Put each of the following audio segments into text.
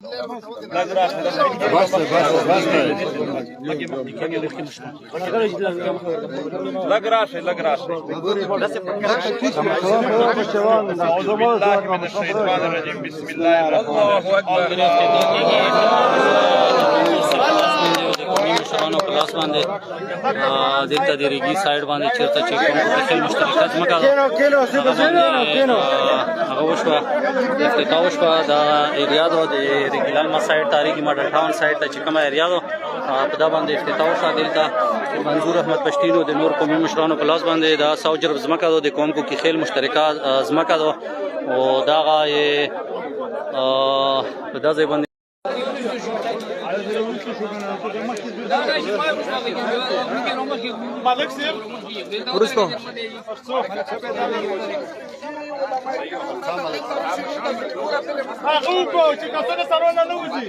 لږ راشئ لږ راشئ اعوذ بالله من الشیطان الرجیم بسم الله الرحمن مشرانو په لاس باندې دلته د ریګي سایډ باندې چیرته چې کوم خپل مشترکه ځمکه ده هغه وشوه افتتاح وشوه د ایریا د ریګي لالما سایډ تاریخي ماډل ټاون سایډ ته چې کومه ایریا ده په دا باندې افتتاح وشوه. دلته منظور احمد پښتین او د نور قومي مشرانو په لاس باندې دا 100 جرب ځمکه ده د قوم کو کې خیل مشترکه ځمکه ده او دغه په دا ځای باندې مالک صاحب ورستو هغه کو چې کله سرونه نه وځي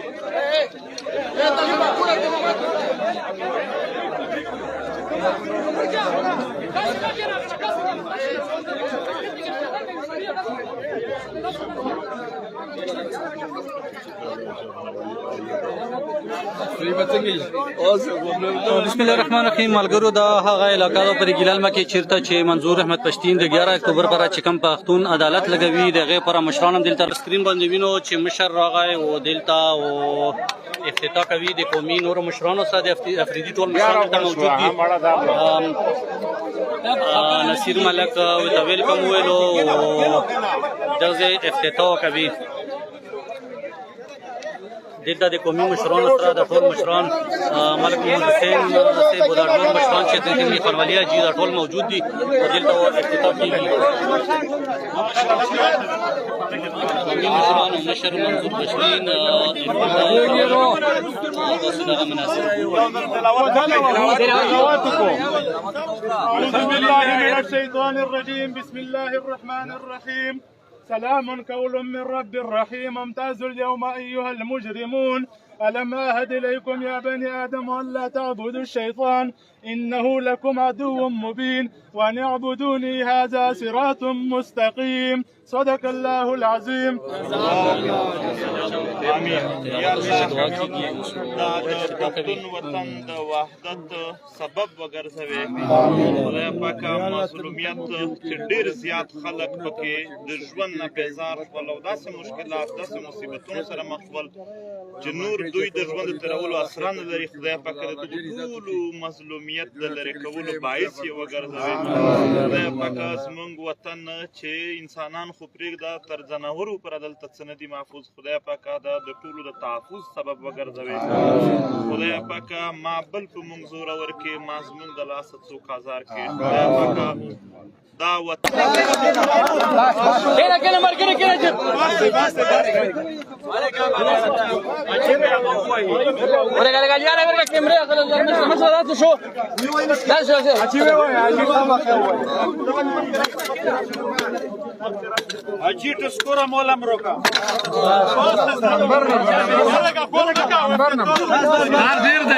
بسم الله الرحمن الرحیم. ملګرو دا هغه علاقه ده په ریګي لالما کې چیرته چې منظور احمد پښتین د 11 اکتوبر پر چې کوم پښتون عدالت لګوي دغه پر مشران هم دلته سکرین باندې وینو چې مشر راغی او دلته او افتتاح کوي د قومي نور مشرانو سره افریدي ټول مشران ته موجود دي. نصیر ملک د ویلکم ویلو دغه افتتاح کوي دلته د قومي مشرانو سره د ټول مشران ملک محمد حسین صاحب او د ټول مشران چې د خپلوالي اجي د ټول موجود دي دلته افتتاح کیږي. قومي مشران مشر منظور پښتین اعوذ بالله من الشیطان الرجیم بسم الله الرحمن الرحیم سلام قول من رب رحيم امتازوا اليوم أيها المجرمون ألم أعهد إليكم يا بني آدم ألا تعبدوا الشيطان إنه لكم عدو مبين وأن اعبدوني هذا صراط مستقيم صدق الله العظيم. آمين. يا الله د پښتون وطن د وحدت سبب وګرځوي. خدای پاک مظلومیت چې ډېر زیات خلک پکې د ژوند نه بیزار شول او داسې مشکلات داسې مصیبتونو سره مخ شول چې نور دوی د ژوند تېرولو اسره نه لري. خدای پاک د ټولو مظلومیت د لرې کولو باعث یې وګرځوي. خدای پاک زموږ وطن چې انسانان خو پرېږده تر ځناورو پر دلته څه نه دي محفوظ. خدای پاک دا د ټولو د تحفظ سبب وګرځوي. خدای پاک ما بل په موږ زوره ورکړي ما زموږ د لاسه څوک ازار کړي. خدای پاک دا وطن اجي تسكره مولا مروكا كار دير ده